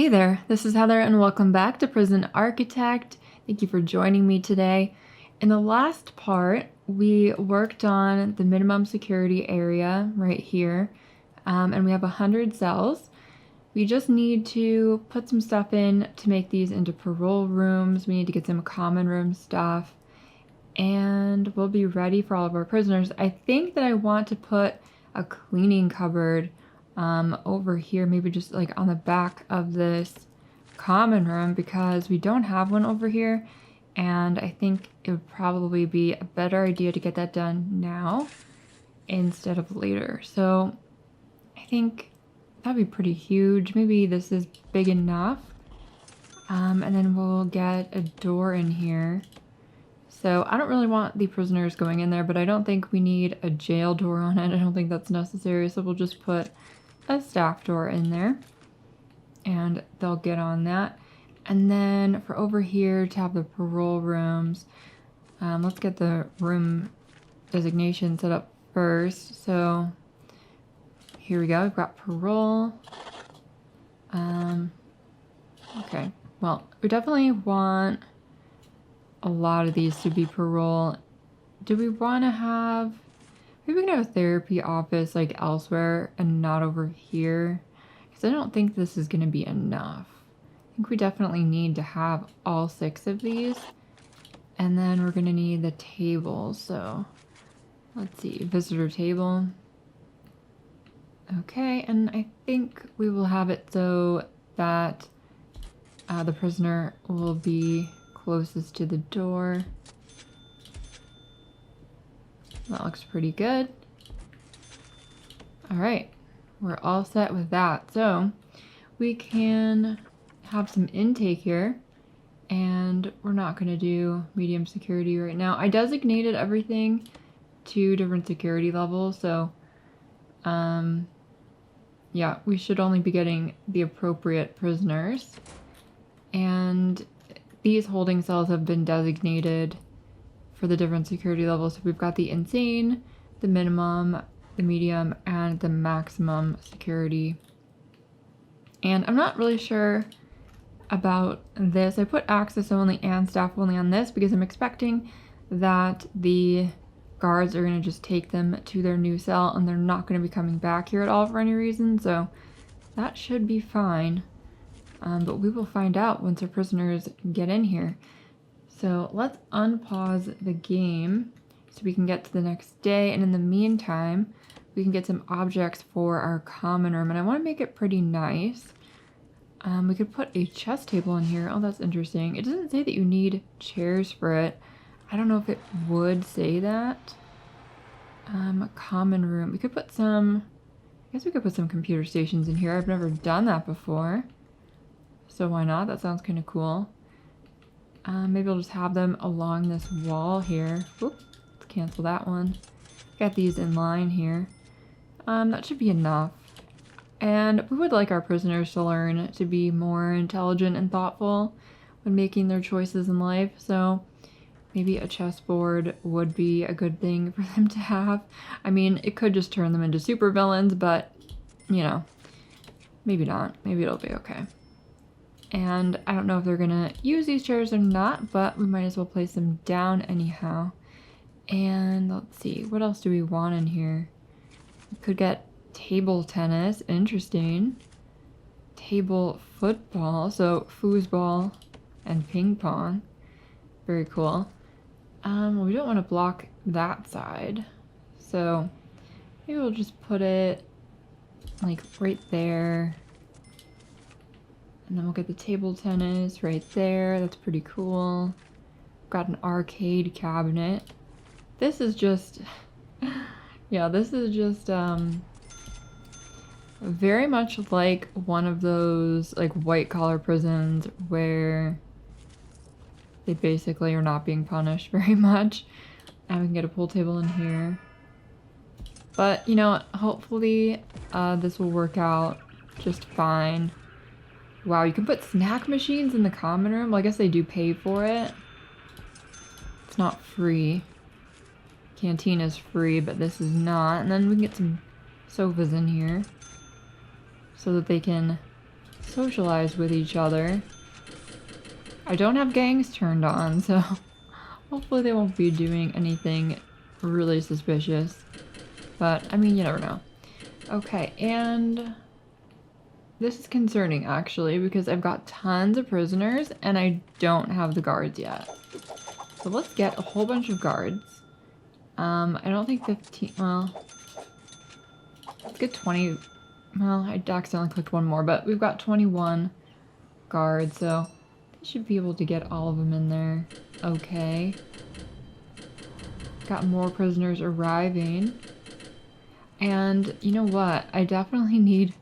Hey there, this is Heather and welcome back to Prison Architect. Thank you for joining me today. In the last part, we worked on the minimum security area right here, and we have 100 cells. We just need to put some stuff in to make these into parole rooms. We need to get some common room stuff, and we'll be ready for all of our prisoners. I think that I want to put a cleaning cupboard over here, maybe just like on the back of this common room, because we don't have one over here, and I think it would probably be a better idea to get that done now instead of later. So I think that'd be pretty huge. Maybe this is big enough, and then we'll get a door in here. So I don't really want the prisoners going in there, but I don't think we need a jail door on it. I don't think that's necessary, so we'll just put a staff door in there and they'll get on that. And then for over here to have the parole rooms, let's get the room designation set up first. So here we go, we've got parole. Okay, well, we definitely want a lot of these to be parole. Do we want to have, maybe we can have a therapy office like elsewhere and not over here? Because I don't think this is going to be enough. I think we definitely need to have all 6 of these. And then we're going to need the tables. So let's see, visitor table. Okay, and I think we will have it so that the prisoner will be closest to the door. That looks pretty good. All right, we're all set with that. So we can have some intake here, and we're not going to do medium security right now. I designated everything to different security levels, so yeah, we should only be getting the appropriate prisoners. And these holding cells have been designated for the different security levels. So we've got the insane, the minimum, the medium, and the maximum security. And I'm not really sure about this. I put access only and staff only on this because I'm expecting that the guards are going to just take them to their new cell and they're not going to be coming back here at all for any reason. So that should be fine. But we will find out once our prisoners get in here. So let's unpause the game so we can get to the next day. And in the meantime, we can get some objects for our common room. And I want to make it pretty nice. We could put a chess table in here. Oh, that's interesting. It doesn't say that you need chairs for it. I don't know if it would say that. Common room. We could put some, I guess we could put some computer stations in here. I've never done that before. So why not? That sounds kind of cool. Maybe I'll just have them along this wall here. Oop, let's cancel that one. Got these in line here. That should be enough. And we would like our prisoners to learn to be more intelligent and thoughtful when making their choices in life. So maybe a chessboard would be a good thing for them to have. I mean, it could just turn them into supervillains, but, you know, maybe not. Maybe it'll be okay. And I don't know if they're gonna use these chairs or not, but we might as well place them down anyhow. And let's see, what else do we want in here? We could get table tennis, interesting. Table football, so foosball and ping pong. Very cool. Well, we don't want to block that side. So maybe we'll just put it like right there. And then we'll get the table tennis right there. That's pretty cool. Got an arcade cabinet. This is just, yeah, this is just very much like one of those like white collar prisons where they basically are not being punished very much. And we can get a pool table in here. But, you know, hopefully this will work out just fine. Wow, you can put snack machines in the common room? Well, I guess they do pay for it. It's not free. Canteen is free, but this is not. And then we can get some sofas in here so that they can socialize with each other. I don't have gangs turned on, so hopefully they won't be doing anything really suspicious. But, I mean, you never know. Okay, and this is concerning, actually, because I've got tons of prisoners, and I don't have the guards yet. So let's get a whole bunch of guards. I don't think 15, well, let's get 20, well, I accidentally clicked one more, but we've got 21 guards, so I should be able to get all of them in there. Okay. Got more prisoners arriving. And you know what? I definitely need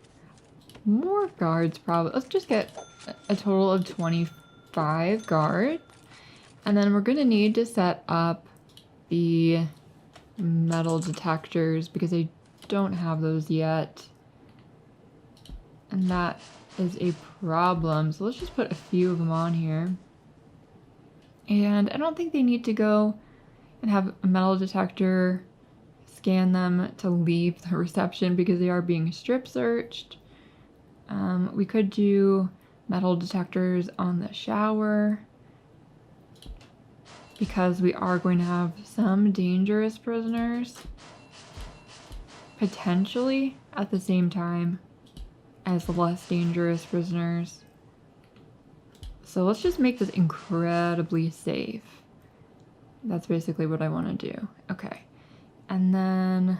more guards, probably. Let's just get a total of 25 guards. And then we're gonna need to set up the metal detectors because I don't have those yet. And that is a problem. So let's just put a few of them on here. And I don't think they need to go and have a metal detector scan them to leave the reception because they are being strip searched. We could do metal detectors on the shower because we are going to have some dangerous prisoners potentially at the same time as less dangerous prisoners. So let's just make this incredibly safe. That's basically what I want to do. Okay. And then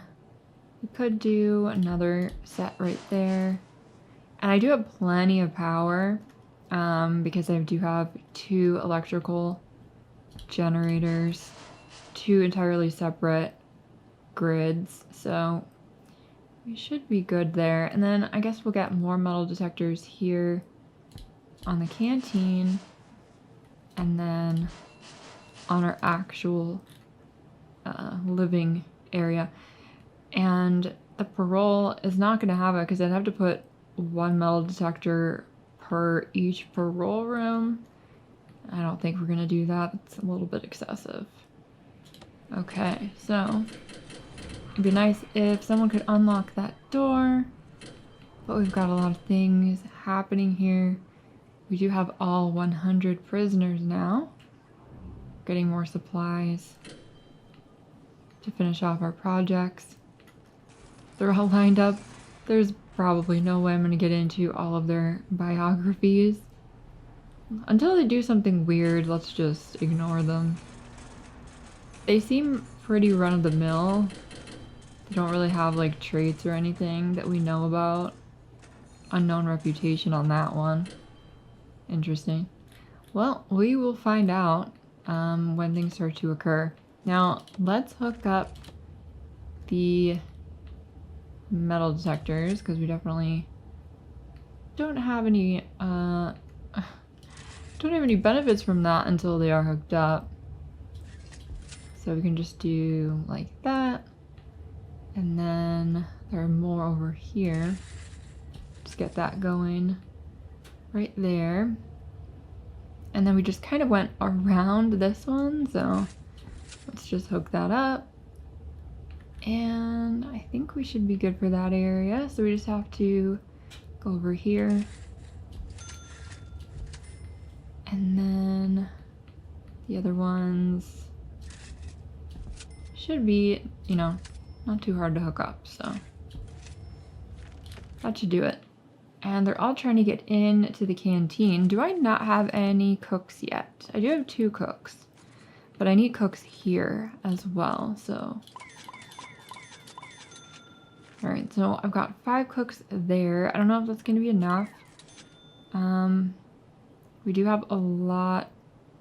we could do another set right there. And I do have plenty of power because I do have 2 electrical generators, 2 entirely separate grids. So we should be good there. And then I guess we'll get more metal detectors here on the canteen and then on our actual living area. And the parole is not going to have it because I'd have to put 1 metal detector per each parole room. I don't think we're going to do that. It's a little bit excessive. Okay, so it'd be nice if someone could unlock that door, but we've got a lot of things happening here. We do have all 100 prisoners now. Getting more supplies to finish off our projects. They're all lined up. There's probably no way I'm going to get into all of their biographies. Until they do something weird, let's just ignore them. They seem pretty run-of-the-mill. They don't really have like traits or anything that we know about. Unknown reputation on that one. Interesting. Well, we will find out when things start to occur. Now, let's hook up the metal detectors because we definitely don't have any benefits from that until they are hooked up. So we can just do like that. And then there are more over here. Just get that going right there. And then we just kind of went around this one, so let's just hook that up. And I think we should be good for that area. So we just have to go over here. And then the other ones should be, you know, not too hard to hook up, so that should do it. And they're all trying to get into the canteen. Do I not have any cooks yet? I do have 2 cooks, but I need cooks here as well, so. All right, so I've got 5 cooks there. I don't know if that's gonna be enough. We do have a lot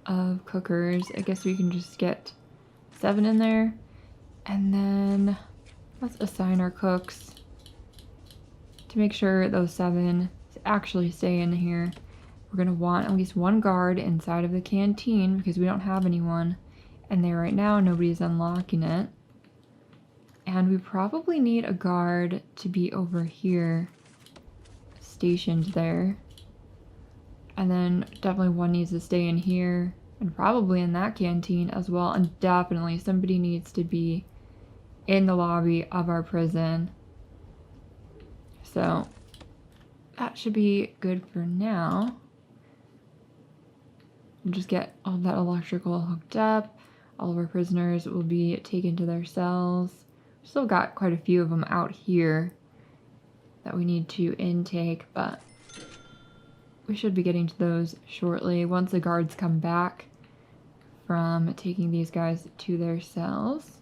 of cookers. I guess we can just get 7 in there. And then let's assign our cooks to make sure those 7 actually stay in here. We're gonna want at least 1 guard inside of the canteen because we don't have anyone in there right now. Nobody's unlocking it. And we probably need a guard to be over here, stationed there. And then definitely 1 needs to stay in here and probably in that canteen as well. And definitely somebody needs to be in the lobby of our prison. So that should be good for now. We'll just get all that electrical hooked up. All of our prisoners will be taken to their cells. Still got quite a few of them out here that we need to intake, but we should be getting to those shortly once the guards come back from taking these guys to their cells.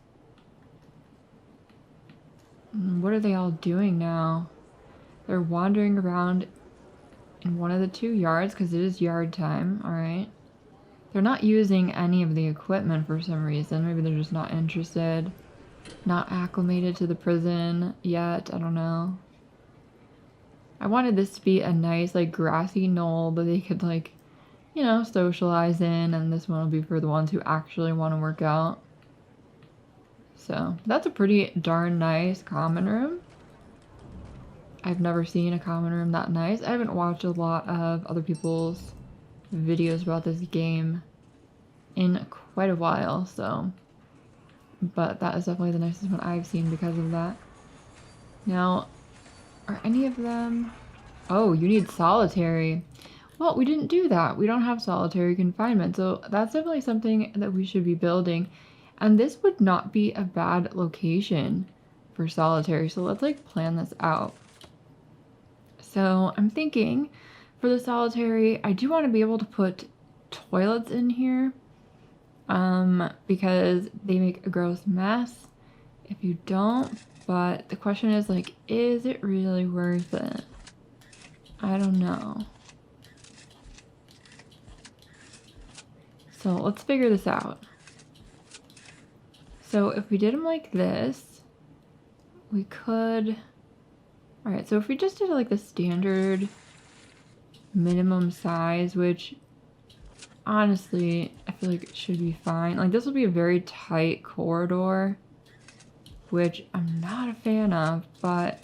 What are they all doing now? They're wandering around in one of the 2 yards because it is yard time. All right. They're not using any of the equipment for some reason. Maybe they're just not interested. Not acclimated to the prison yet. I don't know. I wanted this to be a nice, like, grassy knoll that they could, like, you know, socialize in. And this one will be for the ones who actually want to work out. So, that's a pretty darn nice common room. I've never seen a common room that nice. I haven't watched a lot of other people's videos about this game in quite a while, so. But that is definitely the nicest one I've seen because of that. Now, are any of them... Oh, you need solitary. Well, we didn't do that. We don't have solitary confinement, so that's definitely something that we should be building. And this would not be a bad location for solitary, so let's like plan this out. So I'm thinking for the solitary, I do want to be able to put toilets in here because they make a gross mess if you don't. But the question is, like, is it really worth it? I don't know. So let's figure this out. So if we did them like this, we could... Alright, so if we just did like the standard minimum size, which honestly, I feel like it should be fine. Like, this will be a very tight corridor, which I'm not a fan of, but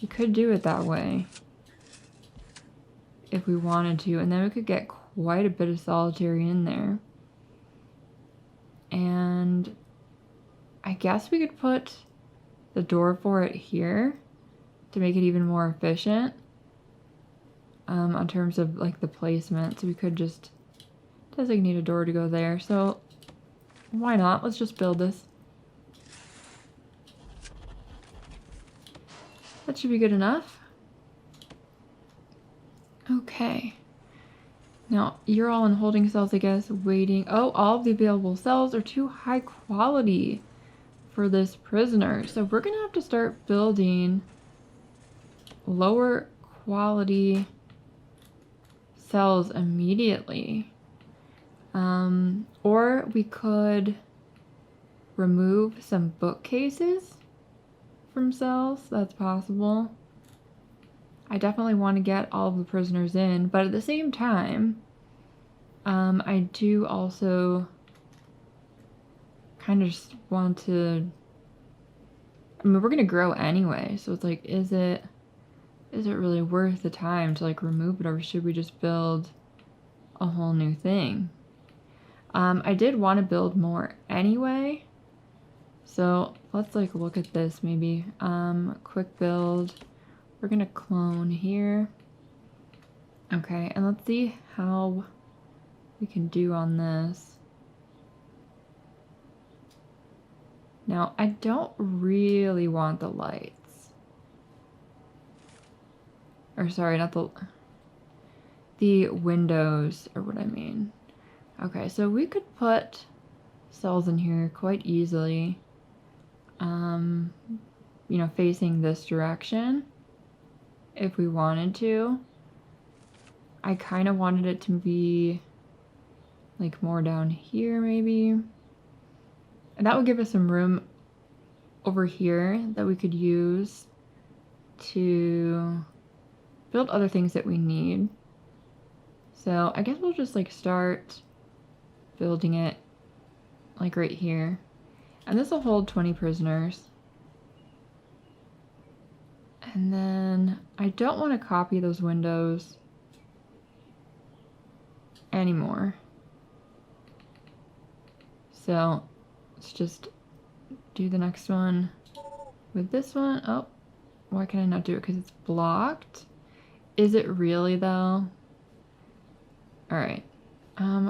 we could do it that way if we wanted to, and then we could get quite a bit of solitary in there. And I guess we could put the door for it here to make it even more efficient in terms of like the placement. So we could just designate a door to go there. So why not? Let's just build this. That should be good enough. Okay. Now, you're all in holding cells, I guess, waiting. Oh, all of the available cells are too high quality for this prisoner. So we're going to have to start building lower quality cells immediately. Or we could remove some bookcases from cells. That's possible. I definitely want to get all of the prisoners in, but at the same time, I do also kind of just want to... I mean, we're going to grow anyway, so it's like, is it really worth the time to like remove it, or should we just build a whole new thing? I did want to build more anyway, so let's like look at this maybe. Quick build. We're gonna clone here. Okay, and let's see how we can do on this. Now, I don't really want the lights. Or sorry, not the windows, or what I mean. Okay, so we could put cells in here quite easily. You know, facing this direction if we wanted to. I kind of wanted it to be like more down here maybe. And that would give us some room over here that we could use to build other things that we need. So I guess we'll just like start building it like right here. And this will hold 20 prisoners. And then I don't want to copy those windows anymore. So let's just do the next one with this one. Oh, Why can I not do it? Because it's blocked? Is it really though? Alright.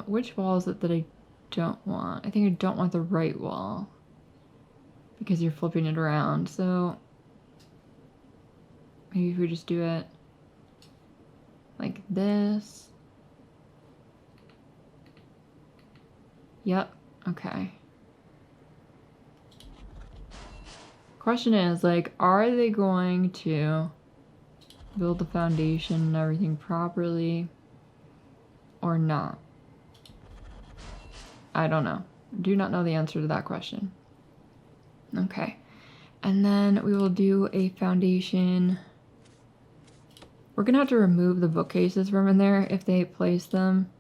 Which wall is it that I don't want? I think I don't want the right wall. Because you're flipping it around, so maybe if we just do it like this. Yep, okay. Question is, like, are they going to build the foundation and everything properly or not? I don't know. Do not know the answer to that question. Okay. And then we will do a foundation. We're gonna have to remove the bookcases from in there if they place them.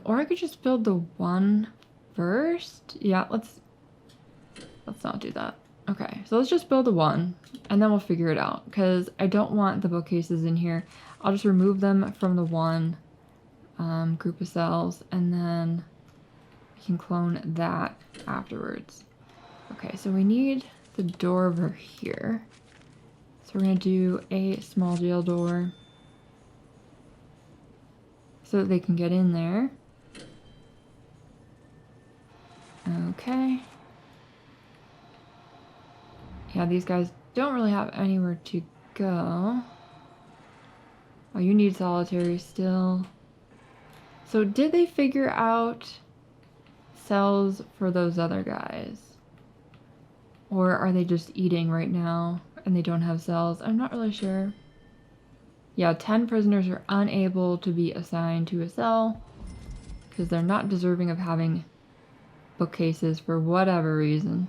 Or I could just build the one first. Yeah, let's not do that. Okay, so let's just build the one and then we'll figure it out because I don't want the bookcases in here. I'll just remove them from the one group of cells and then we can clone that afterwards. Okay, so we need the door over here. So we're gonna do a small jail door so that they can get in there. Okay. Yeah, these guys don't really have anywhere to go. Oh, you need solitary still. So did they figure out cells for those other guys? Or are they just eating right now and they don't have cells? I'm not really sure. Yeah, 10 prisoners are unable to be assigned to a cell because they're not deserving of having bookcases for whatever reason.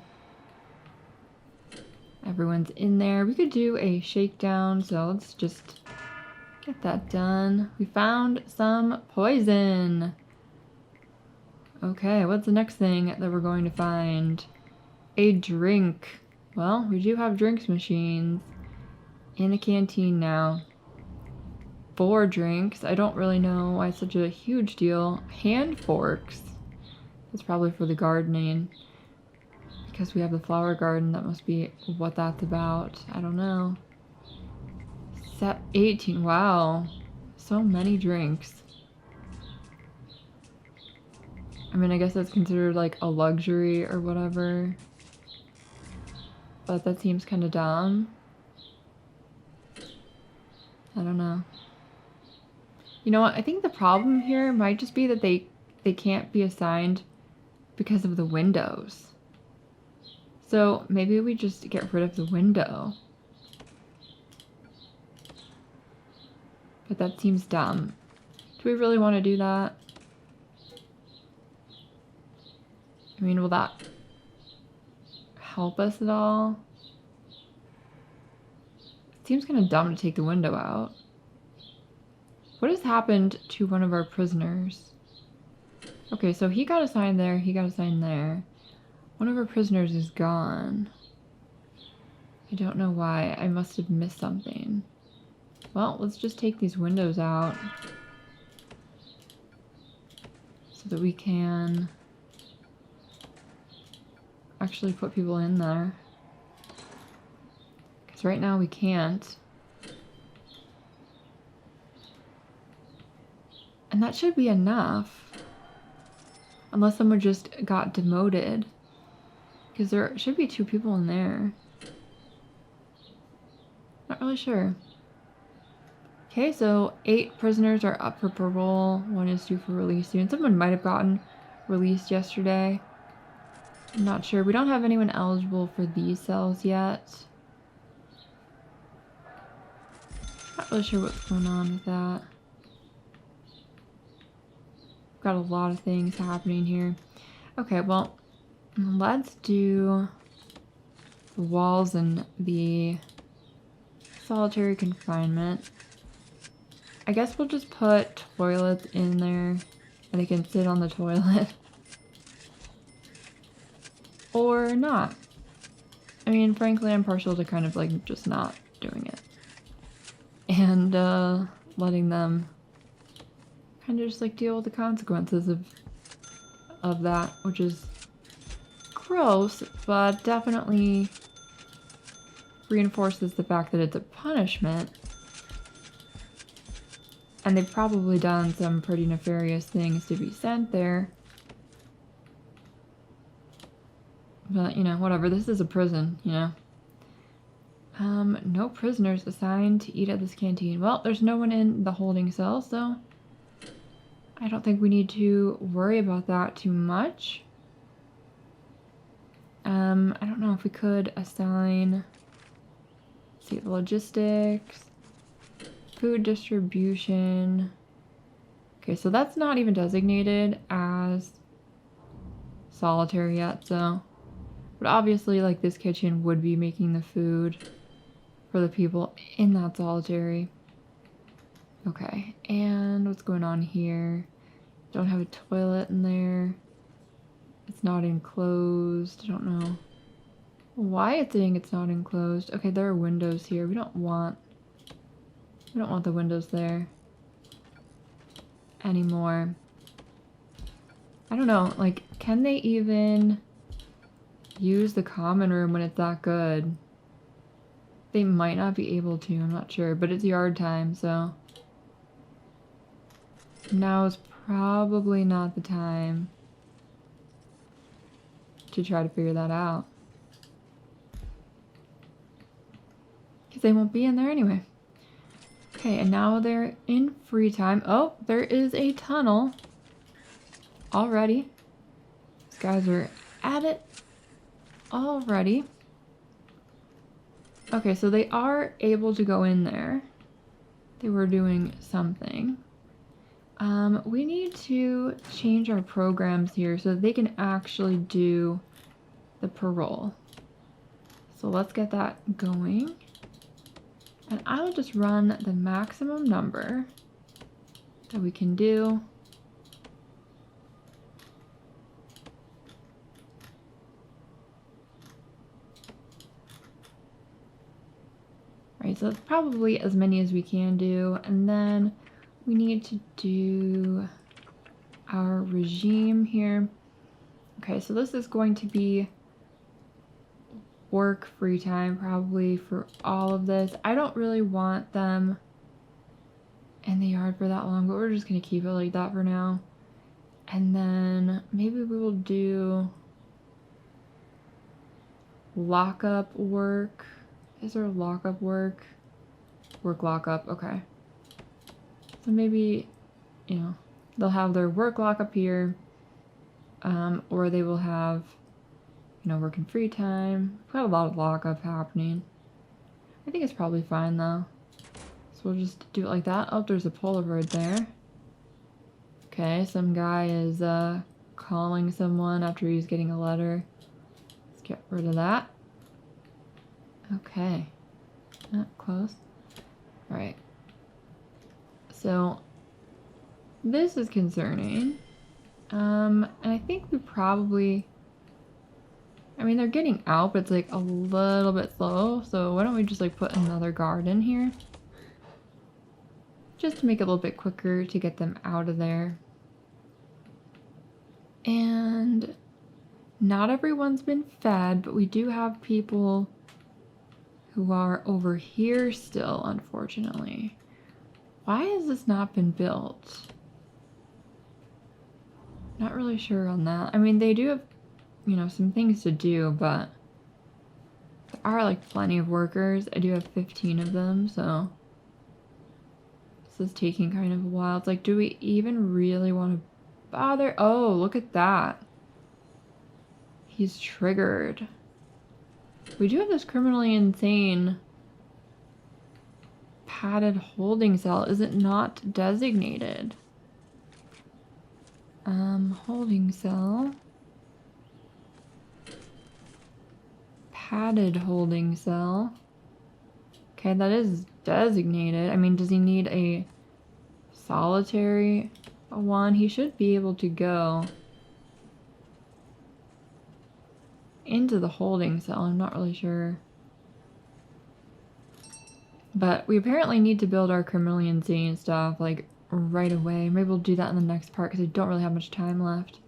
Everyone's in there. We could do a shakedown, so let's just get that done. We found some poison. Okay, what's the next thing that we're going to find? A drink. Well, we do have drinks machines in the canteen now. 4 drinks. I don't really know why it's such a huge deal. Hand forks. That's probably for the gardening. Because we have the flower garden, that must be what that's about. I don't know. Set 18. Wow. So many drinks. I mean, I guess that's considered like a luxury or whatever. But that seems kind of dumb. I don't know. You know what? I think the problem here might just be that they can't be assigned because of the windows. So maybe we just get rid of the window. But that seems dumb. Do we really want to do that? I mean, will that help us at all? It seems kind of dumb to take the window out. What has happened to one of our prisoners? Okay, so he got assigned there, he got assigned there. One of our prisoners is gone. I don't know why. I must have missed something. Well, let's just take these windows out so that we can actually put people in there. Because right now we can't. And that should be enough. Unless someone just got demoted. Because there should be 2 people in there. Not really sure. Okay, so 8 prisoners are up for parole. 1 is due for release soon. Someone might have gotten released yesterday. I'm not sure. We don't have anyone eligible for these cells yet. Not really sure what's going on with that. Got a lot of things happening here. Okay, well, let's do the walls and the solitary confinement. I guess we'll just put toilets in there and they can sit on the toilet. Or not. I mean, frankly, I'm partial to kind of like just not doing it. And letting them kind of just like deal with the consequences of that, which is gross, but definitely reinforces the fact that it's a punishment. And they've probably done some pretty nefarious things to be sent there. But, you know, whatever. This is a prison, you know. No prisoners assigned to eat at this canteen. Well, there's no one in the holding cell, so I don't think we need to worry about that too much. I don't know if we could assign, let's see, the logistics, food distribution. Okay, so that's not even designated as solitary yet, so, but obviously, like, this kitchen would be making the food for the people in that solitary. Okay, and what's going on here? Don't have a toilet in there. It's not enclosed. I don't know why it's saying it's not enclosed. Okay, there are windows here. We don't want the windows there anymore. I don't know, like, can they even use the common room when it's that good? They might not be able to, I'm not sure, but it's yard time, so now is probably not the time to try to figure that out. Because they won't be in there anyway. Okay, and now they're in free time. Oh, there is a tunnel already. These guys are at it already. Okay, so they are able to go in there. They were doing something. We need to change our programs here so that they can actually do the parole. So let's get that going. And I will just run the maximum number that we can do. Right, so that's probably as many as we can do. And then we need to do our regime here. Okay, so this is going to be work free time probably for all of this. I don't really want them in the yard for that long, but we're just gonna keep it like that for now. And then maybe we will do lockup work. Is there lockup work? Work lockup, okay. So maybe, you know, they'll have their work lockup here, or they will have, you know, work in free time. We've got a lot of lockup happening. I think it's probably fine though. So we'll just do it like that. Oh, there's a Polaroid there. Okay, some guy is calling someone after he's getting a letter. Let's get rid of that. Okay. Close. Alright. So this is concerning. And I think we probably, I mean, they're getting out, but it's like a little bit slow. So why don't we just like put another guard in here? Just to make it a little bit quicker to get them out of there. And not everyone's been fed, but we do have people who are over here still, unfortunately. Why has this not been built? Not really sure on that. I mean, they do have, you know, some things to do, but there are like plenty of workers. I do have 15 of them, so this is taking kind of a while. It's like, do we even really want to bother? Oh, look at that. He's triggered. We do have this criminally insane padded holding cell. Is it not designated? Holding cell. Padded holding cell. Okay, that is designated. I mean, does he need a solitary one? He should be able to go into the holding cell. I'm not really sure. But we apparently need to build our criminally insane stuff like right away. Maybe we'll do that in the next part because I don't really have much time left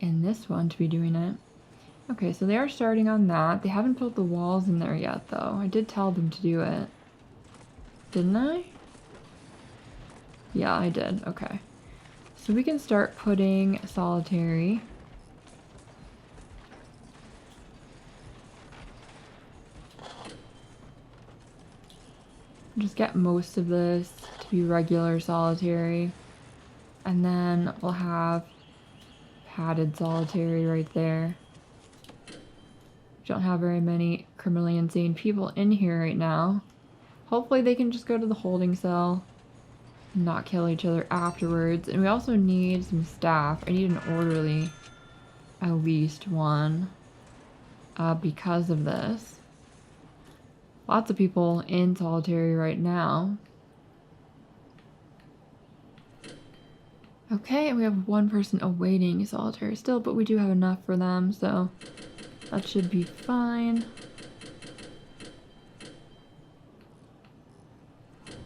in this one to be doing it. Okay, so they are starting on that. They haven't built the walls in there yet, though. I did tell them to do it. Didn't I? Yeah, I did. Okay. So we can start putting solitary. Just get most of this to be regular solitary. And then we'll have padded solitary right there. Don't have very many criminally insane people in here right now. Hopefully they can just go to the holding cell and not kill each other afterwards. And we also need some staff. I need an orderly, at least one, because of this. Lots of people in solitary right now. Okay, and we have one person awaiting solitary still, but we do have enough for them, so that should be fine.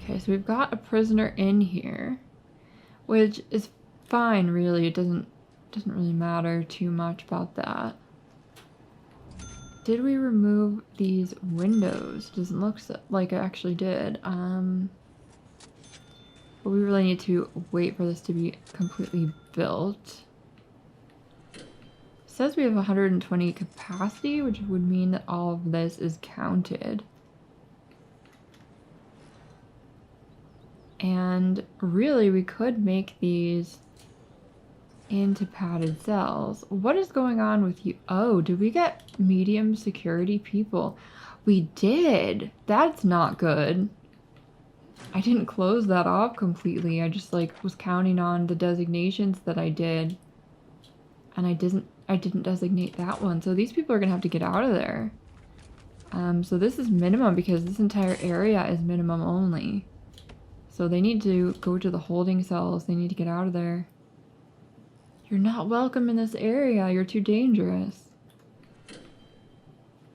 Okay, so we've got a prisoner in here, which is fine, really. It doesn't really matter too much about that. Did we remove these windows? Doesn't look like I actually did. But we really need to wait for this to be completely built. It says we have 120 capacity, which would mean that all of this is counted. And really, we could make these into padded cells. What is going on with you? Oh, did we get medium security people? We did. That's not good. I didn't close that off completely. I just like was counting on the designations that I did. And I didn't designate that one. So these people are gonna have to get out of there. So this is minimum because this entire area is minimum only. So they need to go to the holding cells. They need to get out of there. You're not welcome in this area. You're too dangerous.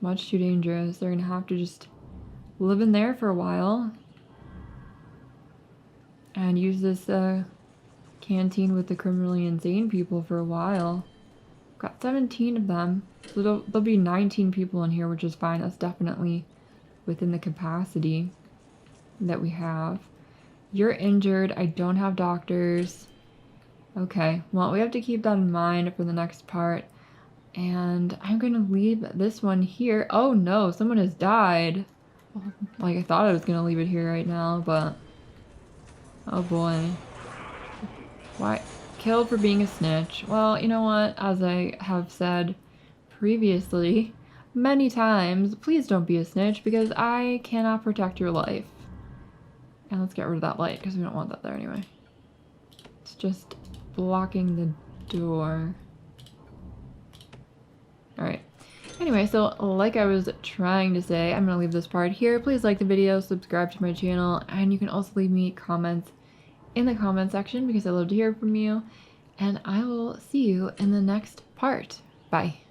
Much too dangerous. They're gonna have to just live in there for a while. And use this canteen with the criminally insane people for a while. Got 17 of them. So there'll be 19 people in here, which is fine. That's definitely within the capacity that we have. You're injured. I don't have doctors. Okay, well, we have to keep that in mind for the next part. And I'm going to leave this one here. Oh no, someone has died. Like, I thought I was going to leave it here right now, but... oh boy. Why? Killed for being a snitch. Well, you know what? As I have said previously, many times, please don't be a snitch because I cannot protect your life. And let's get rid of that light because we don't want that there anyway. It's just blocking the door. Alright. Anyway, so like I was trying to say, I'm going to leave this part here. Please like the video, subscribe to my channel, and you can also leave me comments in the comment section because I love to hear from you. And I will see you in the next part. Bye.